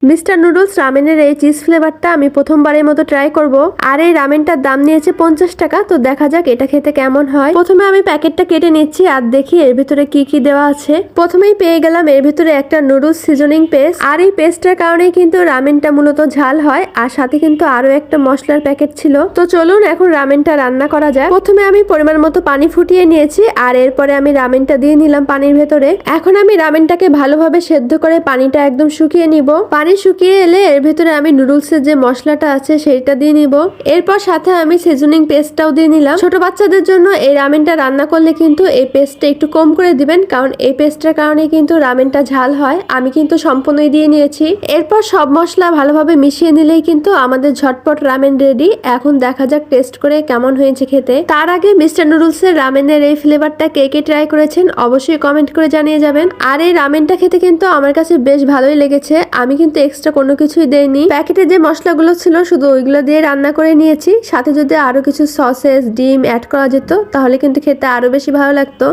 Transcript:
Mister noodles রামেনের এই cheese ফ্লেভারটা আমি প্রথমবারের মতো ট্রাই করব। আর এই রামেনটার দাম নিয়েছে 50 টাকা। তো দেখা যাক এটা খেতে কেমন হয়। প্রথমে আমি প্যাকেটটা কেটে নিচ্ছি আর দেখি এর ভিতরে কি কি দেওয়া আছে। প্রথমেই পেয়ে গেলাম এর ভিতরে একটা নুডলস সিজনিং পেস্ট। আর এই পেস্টের কারণেই কিন্তু রামেনটা মূলত ঝাল হয়। আর সাথে কিন্তু আরো একটা মশলার প্যাকেট ছিল। তো চলুন এখন রামেনটা রান্না করা যাক। প্রথমে আমি পরিমাণ মতো পানি ফুটিয়ে নিয়েছি আর এরপরে আমি রামেনটা দিয়ে নিলাম পানির ভেতরে। এখন আমি রামেনটাকে ভালোভাবে সেদ্ধ করে পানিটা একদম শুকিয়ে নিব। পানি শুকিয়ে এলে এর ভিতরে আমি নুডলসের যে মশলাটা আছে সেইটা দিয়ে নিব। এরপর সাথে আমি সিজনিং পেস্টটাও দিয়ে নিলাম। ছোট বাচ্চাদের জন্য এই রামেনটা রান্না করলে কিন্তু এই পেস্টটা একটু কম করে দিবেন, কারণ এই পেস্টের কারণে কিন্তু রামেনটা ঝাল হয়। আমি কিন্তু সম্পূর্ণই দিয়ে নিয়েছি। এরপর সব মশলা ভালোভাবে মিশিয়ে নিলেই কিন্তু আমাদের ঝটপট রামেন রেডি। এখন দেখা যাক টেস্ট করে কেমন হয়েছে খেতে। তার আগে মিস্টার নুডলসের রামেনের এই ফ্লেভারটা কে কে ট্রাই করেছেন অবশ্যই কমেন্ট করে জানিয়ে যাবেন। আর এই রামেনটা খেতে কিন্তু আমার কাছে বেশ ভালোই লেগেছে। আমি কিন্তু এক্সট্রা কোনো কিছুই দেইনি। প্যাকেটে যে মশলাগুলো ছিল শুধু ওইগুলো দিয়ে রান্না করে নিয়েছি। সাথে যদি আরো কিছু সসেস ডিম অ্যাড করা যেত তাহলে কিন্তু খেতে আরো বেশি ভালো লাগতো।